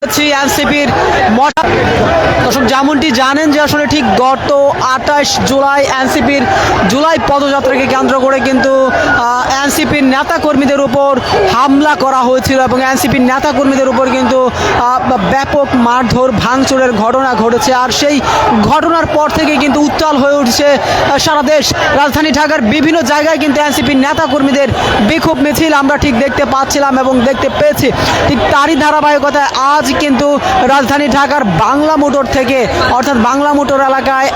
এনসিপির দর্শক যেমনটি জানেন যে আসলে ঠিক গত 28 জুলাই এনসিপির জুলাই পদযাত্রাকে কেন্দ্র করে কিন্তু এনসিপির নেতাকর্মীদের উপর হামলা করা হয়েছিল এবং এনসিপির নেতাকর্মীদের উপর কিন্তু ব্যাপক মারধর ভাঙচুরের ঘটনা ঘটেছে। আর সেই ঘটনার পর থেকে কিন্তু উত্তাল হয়ে উঠছে সারা দেশ। রাজধানী ঢাকার বিভিন্ন জায়গায় কিন্তু এনসিপির নেতাকর্মীদের বিক্ষোভ মিছিল আমরা ঠিক দেখতে পাচ্ছিলাম এবং দেখতে পেয়েছি। ঠিক তারই ধারাবাহিকতায় আজ কিন্তু রাজধানী ঢাকার বাংলা মোটর থেকে অর্থাৎ বাংলা মোটর এলাকায়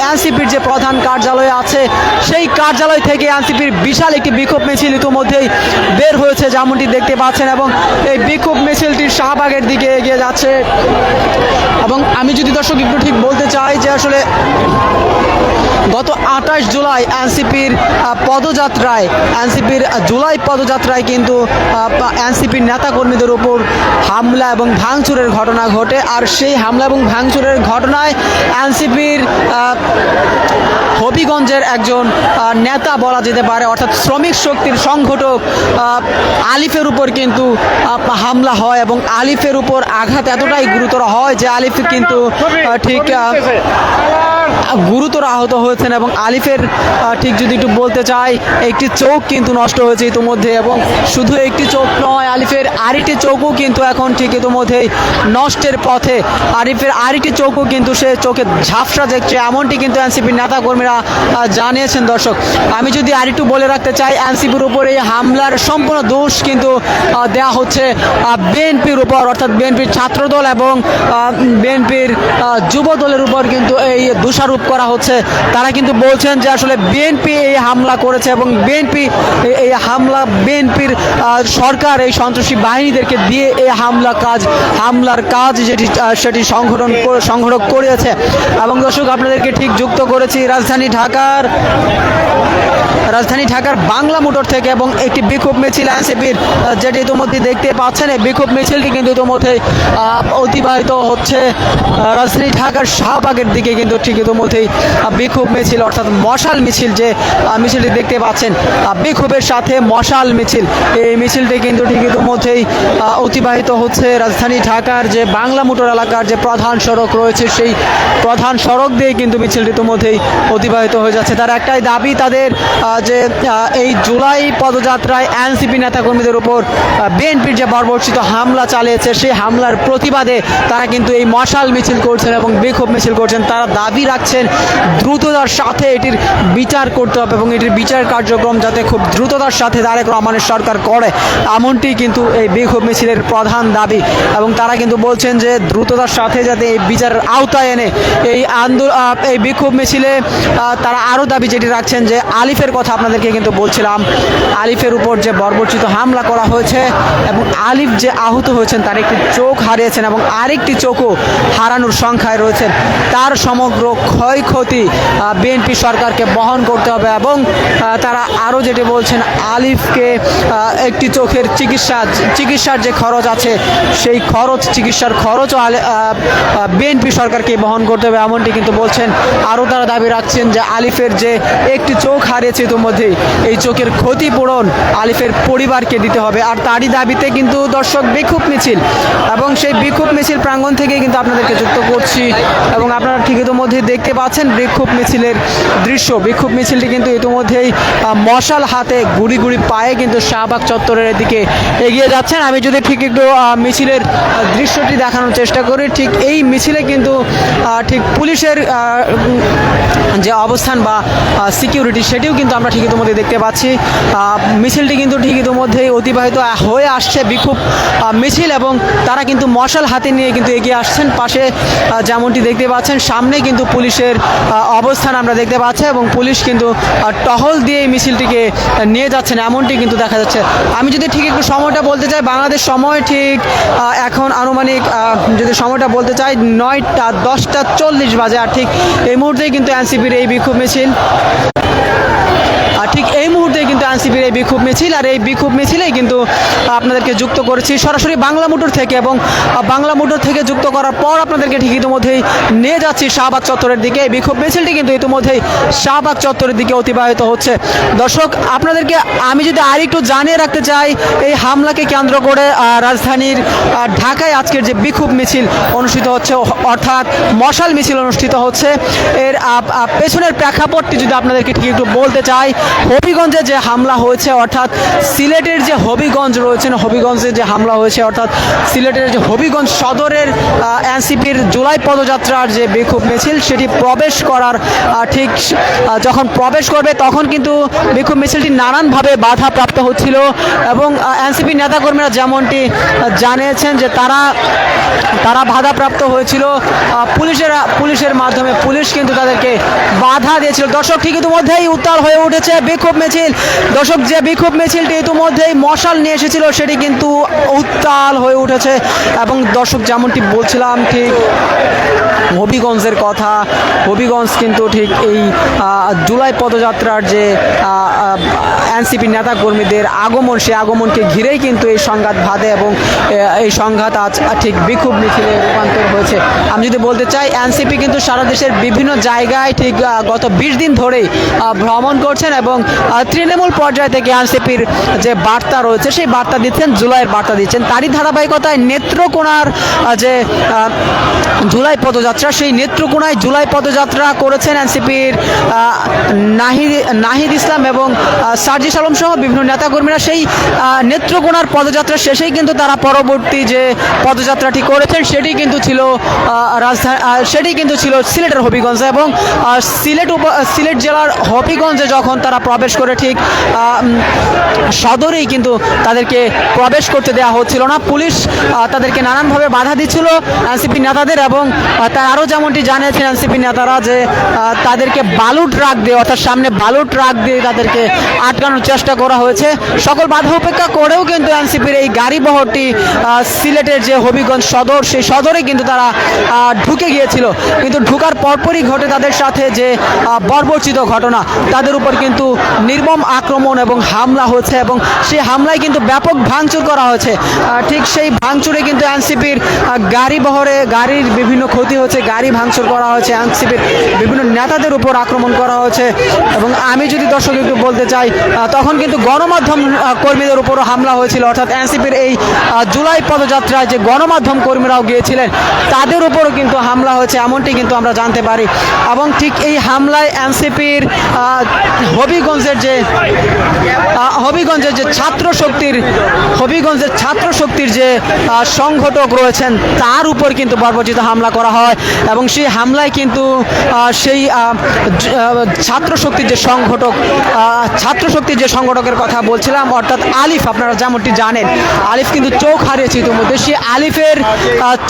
এনসিপির যে প্রধান কার্যালয় আছে সেই কার্যালয় থেকে এনসিপির বিশাল একটি বিক্ষোভ মিছিল ইতিমধ্যেই বের হয়েছে যেমনটি দেখতে পাচ্ছেন এবং এই বিক্ষোভ মিছিলটি শাহবাগের দিকে এগিয়ে যাচ্ছে। এবং আমি যদি দর্শক একটু ঠিক বলতে চাই যে আসলে গত 28 জুলাই এনসিপির জুলাই পদযাত্রায় কিন্তু এনসিপির নেতাকর্মীদের উপর হামলা এবং ভাঙচুরের ঘটনা ঘটে। আর সেই হামলা এবং ভাঙচুরের ঘটনায় এনসিপির হবিগঞ্জের একজন নেতা বলা যেতে পারে অর্থাৎ শ্রমিক শক্তির সংগঠক আলিফের উপর কিন্তু হামলা হয় এবং আলিফের উপর আঘাত এতটাই গুরুতর হয় যে আলিফ কিন্তু ঠিক গুরুতর আহত হয়েছেন এবং আলিফের ঠিক যদি একটু বলতে চাই একটি চোখ কিন্তু নষ্ট হয়েছে ইতিমধ্যে এবং শুধু একটি চোখ নয় আলিফের আরেকটি চোখও কিন্তু এখন ঠিক ইতিমধ্যেই নষ্টের পথে। আলিফের আরেকটি চোখও কিন্তু সে চোখে ঝাপসা দেখছে এমনটি কিন্তু এনসিপির নেতাকর্মীরা জানিয়েছেন। দর্শক আমি যদি আরেকটু বলে রাখতে চাই এনসিপির উপর এই হামলার সম্পূর্ণ দোষ কিন্তু দেওয়া হচ্ছে বিএনপির উপর অর্থাৎ বিএনপির ছাত্রদল এবং বিএনপির যুব দলের উপর কিন্তু এই দোষারোপ করা হচ্ছে। তারা কিন্তু বলছেন যে আসলে বিএনপি এই হামলা করেছে এবং বিএনপির সরকার এই সন্ত্রাসী বাহিনীদেরকে দিয়ে এই হামলার কাজ সেটি সংগঠন করেছে। এবং দর্শক আপনাদেরকে ঠিক যুক্ত করেছি রাজধানী ঢাকার বাংলা মোটর থেকে এবং একটি বিক্ষোভ মিছিল এনসিপির যেটি ইতিমধ্যে দেখতে পাচ্ছেন। এই বিক্ষোভ মিছিলটি কিন্তু ইতিমধ্যে অতিবাহিত হচ্ছে রাজধানী ঢাকার শাহবাগের দিকে কিন্তু ঠিক ইতিমধ্যেই বিক্ষোভ মিছিল অর্থাৎ মশাল মিছিল যে মিছিলটি দেখতে পাচ্ছেন বিক্ষোভের সাথে মশাল মিছিল এই মিছিলটি কিন্তু ঠিক ইতিমধ্যেই অতিবাহিত হচ্ছে রাজধানী ঢাকার যে বাংলা মোটর এলাকার যে প্রধান সড়ক রয়েছে সেই প্রধান সড়ক দিয়ে কিন্তু মিছিলটি ইতিমধ্যেই অতিবাহিত হয়ে যাচ্ছে। তার একটাই দাবি তাদের যে এই জুলাই পদযাত্রায় এনসিপি নেতাকর্মীদের উপর বিএনপির যে বর্বরচিত হামলা চালিয়েছে সেই হামলার প্রতিবাদে তারা কিন্তু এই মশাল মিছিল করছেন এবং বিক্ষোভ মিছিল করছেন। তারা দাবি রাখছেন দ্রুততার সাথে এটির বিচার করতে হবে এবং এটির বিচার কার্যক্রম যাতে খুব দ্রুততার সাথে তারেক রহমানের সরকার করে এমনটি কিন্তু এই বিক্ষোভ মিছিলের প্রধান দাবি। এবং তারা কিন্তু বলছেন যে দ্রুততার সাথে যাতে এই বিচারের আওতায় এনে এই বিক্ষোভ মিছিলে তারা আরও দাবি যেটি রাখছেন যে আলিফের কথা আপনাদেরকে কিন্তু বলছিলাম আলিফের উপর যে বর্বরচিত হামলা করা হয়েছে এবং আলিফ যে আহত হয়েছেন তার একটি চোখ হারিয়েছেন এবং আরেকটি চোখও হারানোর সংখ্যায় রয়েছেন। তার সমগ্র ক্ষয়ক্ষতি বিএনপি সরকারকে বহন করতে হবে এবং তারা আরও যেটি বলছেন আলিফকে একটি চোখের চিকিৎসার যে খরচ আছে সেই চিকিৎসার খরচও বিএনপি সরকারকে বহন করতে হবে এমনটি কিন্তু বলছেন। আরও তারা দাবি রাখছেন যে আলিফের যে একটি চোখ হারিয়েছে ইতিমধ্যেই এই চোখের ক্ষতিপূরণ আলিফের পরিবারকে দিতে হবে। আর তারই দাবিতে কিন্তু দর্শক বিক্ষোভ মিছিল এবং সেই বিক্ষোভ মিছিল প্রাঙ্গণ থেকে কিন্তু আপনাদেরকে যুক্ত করছি এবং আপনারা ঠিক ইতিমধ্যেই দেখতে পাচ্ছেন বিক্ষোভ মিছিলের দৃশ্য। বিক্ষোভ মিছিলটি কিন্তু ইতিমধ্যেই মশাল হাতে গুড়ি পায়ে কিন্তু শাহবাগ চত্বরের দিকে এগিয়ে যাচ্ছেন। আমি যদি ঠিক একটু মিছিলের দৃশ্যটি দেখানোর চেষ্টা করি ঠিক এই মিছিলে কিন্তু ঠিক পুলিশের যে অবস্থান বা সিকিউরিটি সেটিও কিন্তু আমরা ঠিক ইতিমধ্যে দেখতে পাচ্ছি। মিছিলটি কিন্তু ঠিক ইতিমধ্যেই অতিবাহিত হয়ে আসছে বিক্ষোভ মিছিল এবং তারা কিন্তু মশাল হাতে নিয়ে কিন্তু এগিয়ে আসছেন। পাশে যেমনটি দেখতে পাচ্ছেন সামনে কিন্তু পুলিশের অবস্থান আমরা দেখতে পাচ্ছি এবং পুলিশ কিন্তু টহল দিয়ে এই মিছিলটিকে নিয়ে যাচ্ছেন এমনটি কিন্তু দেখা যাচ্ছে। আমি যদি ঠিক একটু সময়টা বলতে চাই বাংলাদেশ সময় ঠিক এখন আনুমানিক যদি সময়টা বলতে চাই 9:10:40 বাজে। আর ঠিক এই মুহূর্তেই কিন্তু এনসিপির এই বিক্ষোভ মিছিল ঠিক এই মুহূর্তে কিন্তু এনসিপির এই বিক্ষোভ মিছিল, আর এই বিক্ষোভ মিছিলেই কিন্তু আপনাদেরকে যুক্ত করেছি সরাসরি বাংলা মোটর থেকে, এবং বাংলা মোটর থেকে যুক্ত করার পর আপনাদেরকে ঠিক ইতিমধ্যেই নিয়ে যাচ্ছি শাহবাগ চত্বরের দিকে। এই বিক্ষোভ মিছিলটি কিন্তু ইতিমধ্যেই শাহবাগ চত্বরের দিকে অতিবাহিত হচ্ছে। দর্শক, আপনাদেরকে আমি যদি আরেকটু জানিয়ে রাখতে চাই, এই হামলাকে কেন্দ্র করে রাজধানীর ঢাকায় আজকের যে বিক্ষোভ মিছিল অনুষ্ঠিত হচ্ছে, অর্থাৎ মশাল মিছিল অনুষ্ঠিত হচ্ছে, এর পেছনের প্রেক্ষাপটটি যদি আপনাদেরকে ঠিক একটু বলতে চাই, হবিগঞ্জে যে হামলা হয়েছে, অর্থাৎ সিলেটের যে হবিগঞ্জ রয়েছেন, হবিগঞ্জে যে হামলা হয়েছে, অর্থাৎ সিলেটের যে হবিগঞ্জ সদরের এনসিপির জুলাই পদযাত্রার যে বিক্ষোভ মিছিল, সেটি প্রবেশ করার ঠিক যখন প্রবেশ করবে তখন কিন্তু বিক্ষোভ মিছিলটি নানানভাবে বাধাপ্রাপ্ত হচ্ছিল, এবং এনসিপি নেতাকর্মীরা যেমনটি জানিয়েছেন যে তারা বাধাপ্রাপ্ত হয়েছিল পুলিশের মাধ্যমে। পুলিশ কিন্তু তাদেরকে বাধা দিয়েছিল। দর্শক, ঠিক ইতিমধ্যেই উত্তাল হয়ে উঠেছে বিক্ষোভ মিছিল। দর্শক, যে বিক্ষোভ মিছিলটি ইতিমধ্যেই মশাল নিয়ে এসেছিল সেটি কিন্তু উত্তাল হয়ে উঠেছে, এবং দর্শক যেমনটি বলছিলাম ঠিক হবিগঞ্জের কথা, হবিগঞ্জ কিন্তু ঠিক এই জুলাই পদযাত্রার যে এনসিপি নেতাকর্মীদের আগমন, সেই আগমনকে ঘিরেই কিন্তু এই সংঘাত বাধে, এবং এই সংঘাত আজ ঠিক বিক্ষোভ মিছিলে রূপান্তর হয়েছে। আমি যদি বলতে চাই, এনসিপি কিন্তু সারা দেশের বিভিন্ন জায়গায় ঠিক গত 20 দিন ধরেই ভ্রমণ করছেন, এবং তৃণমূল পর্যায় থেকে এনসিপির যে বার্তা রয়েছে সেই বার্তা দিচ্ছেন, জুলাইয়ের বার্তা দিচ্ছেন। তারই ধারাবাহিকতায় নেত্রকোনার যে জুলাই পদযাত্রা, সেই নেত্রকোনায় জুলাই পদযাত্রা করেছেন এনসিপির নাহিদ ইসলাম এবং সার্জিস আলম সহ বিভিন্ন নেতাকর্মীরা। সেই নেত্রকোনার পদযাত্রা শেষেই কিন্তু তারা পরবর্তী যে পদযাত্রাটি করেছেন সেটি কিন্তু ছিল সিলেটের হবিগঞ্জে, এবং সিলেট জেলার হবিগঞ্জে যখন তারা প্রবেশ করে ঠিক সদরেই কিন্তু তাদেরকে প্রবেশ করতে দেওয়া হচ্ছিল না। পুলিশ তাদেরকে নানানভাবে বাধা দিচ্ছিল এনসিপি নেতাদের, এবং তারা আরও যেমনটি জানিয়েছেন এনসিপি নেতারা যে তাদেরকে বালু ট্রাক দিয়ে, অর্থাৎ সামনে বালু ট্রাক দিয়ে তাদেরকে আটকানোর চেষ্টা করা হয়েছে। সকল বাধা উপেক্ষা করেও কিন্তু এনসিপির এই গাড়ি বহরটি সিলেটের যে হবিগঞ্জ সদর, সেই সদরে কিন্তু তারা ঢুকে গিয়েছিল, কিন্তু ঢুকার পরপরই ঘটে তাদের সাথে যে বর্বরচিত ঘটনা, তাদের উপর কিন্তু নির্মম আক্রমণ এবং হামলা হচ্ছে, এবং সেই হামলায় কিন্তু ব্যাপক ভাঙচুর করা হয়েছে। ঠিক সেই ভাঙচুরে কিন্তু এনসিপির গাড়ির বিভিন্ন ক্ষতি হচ্ছে, গাড়ি ভাঙচুর করা হয়েছে, এনসিপির বিভিন্ন নেতাদের উপর আক্রমণ করা হয়েছে। এবং আমি যদি দর্শক একটু বলতে চাই, তখন কিন্তু গণমাধ্যম কর্মীদের উপরও হামলা হয়েছিল, অর্থাৎ এনসিপির এই জুলাই পদযাত্রায় যে গণমাধ্যম কর্মীরাও গিয়েছিলেন তাদের উপরও কিন্তু হামলা হয়েছে, এমনটি কিন্তু আমরা জানতে পারি। এবং ঠিক এই হামলায় এনসিপির হবিগঞ্জের যে ছাত্র শক্তির যে সংগঠক রয়েছেন তার উপর কিন্তু বর্বরচিত হামলা করা হয়, এবং সেই হামলায় কিন্তু সেই ছাত্র শক্তির যে সংগঠকের কথা বলছিলাম, অর্থাৎ আলিফ, আপনারা যেমনটি জানেন আলিফ কিন্তু চোখ হারিয়েছে ইতিমধ্যে। সেই আলিফের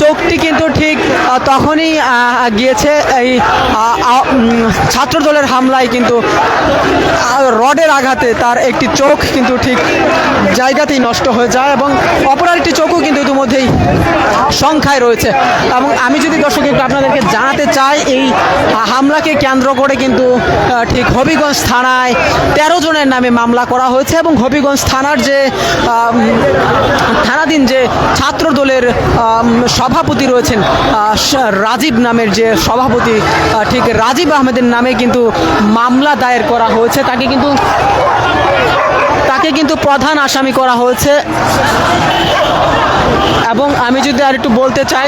চোখটি কিন্তু ঠিক তখনই গিয়েছে এই ছাত্র দলের হামলায়, কিন্তু রডের আঘাতে তার একটি চোখ কিন্তু ঠিক জায়গাতেই নষ্ট হয়ে যায়, এবং অপর একটি চোখও কিন্তু ইতিমধ্যেই সংখ্যায় রয়েছে। এবং আমি যদি দর্শক একটু আপনাদেরকে জানাতে চাই, এই হামলাকে কেন্দ্র করে কিন্তু ঠিক হবিগঞ্জ থানায় 13 জনের নামে মামলা করা হয়েছে, এবং হবিগঞ্জ থানার যে থানাধীন যে ছাত্র দলের সভাপতি রয়েছেন রাজীব নামের যে সভাপতি, ঠিক রাজীব আহমেদের নামে কিন্তু মামলা দায়ের করা হয়েছে, তাকে কিন্তু প্রধান আসামি করা হয়েছে। এবং আমি যদি আর একটু বলতে চাই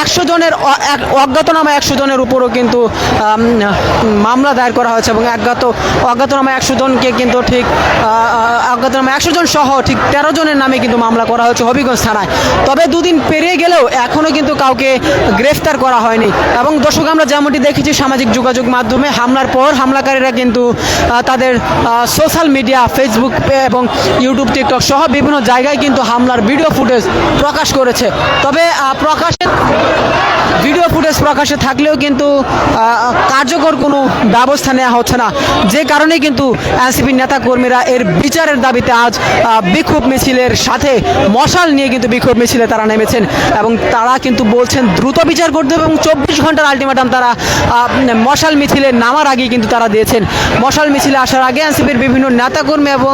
100 জনের অজ্ঞাতনামা 100 জনের উপরও কিন্তু মামলা দায়ের করা হয়েছে, এবং অজ্ঞাতনামা 100 জনকে কিন্তু ঠিক অজ্ঞাতনামা 100 জন সহ ঠিক 13 জনের নামে কিন্তু মামলা করা হয়েছে হবিগঞ্জ থানায়। তবে 2 দিন পেরিয়ে গেলেও এখনও কিন্তু কাউকে গ্রেফতার করা হয়নি। এবং দর্শক, আমরা যেমনটি দেখেছি সামাজিক যোগাযোগ মাধ্যমে হামলার পর হামলাকারীরা কিন্তু তাদের সোশ্যাল মিডিয়া, ফেসবুক এবং ইউটিউব, টিকটক সহ বিভিন্ন জায়গায় কিন্তু হামলার ভিডিও ফুটেজ প্রকাশ করেছে। তবে ভিডিও ফুটেজ প্রকাশে থাকলেও কিন্তু কার্যকর কোনো ব্যবস্থা নেওয়া হচ্ছে না, যে কারণে কিন্তু এনসিপির নেতাকর্মীরা এর বিচারের দাবিতে আজ বিক্ষোভ মিছিলের সাথে মশাল নিয়ে কিন্তু বিক্ষোভ মিছিলে তারা নেমেছেন এবং তারা কিন্তু বলছেন দ্রুত বিচার করতে হবে এবং 24 ঘন্টার আলটিমেটাম তারা মশাল মিছিলে নামার আগে কিন্তু তারা দিয়েছেন। মশাল মিছিলে আসার আগে এনসিপির বিভিন্ন নেতাকর্মী এবং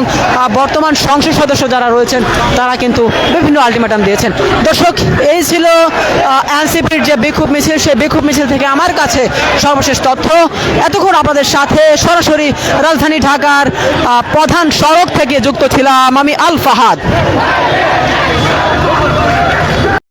বর্তমান সংসদ সদস্য যারা রয়েছেন তারা কিন্তু বিভিন্ন আলটিমেটাম দিয়েছেন। দর্শক, এই ছিল এনসিপির যে বিক্ষোভ মিছিল, সেই বিক্ষোভ মিছিল থেকে আমার কাছে সর্বশেষ তথ্য। এতক্ষণ আপনাদের সাথে সরাসরি রাজধানী ঢাকার প্রধান সড়ক থেকে যুক্ত ছিলাম আমি আল ফাহাদ।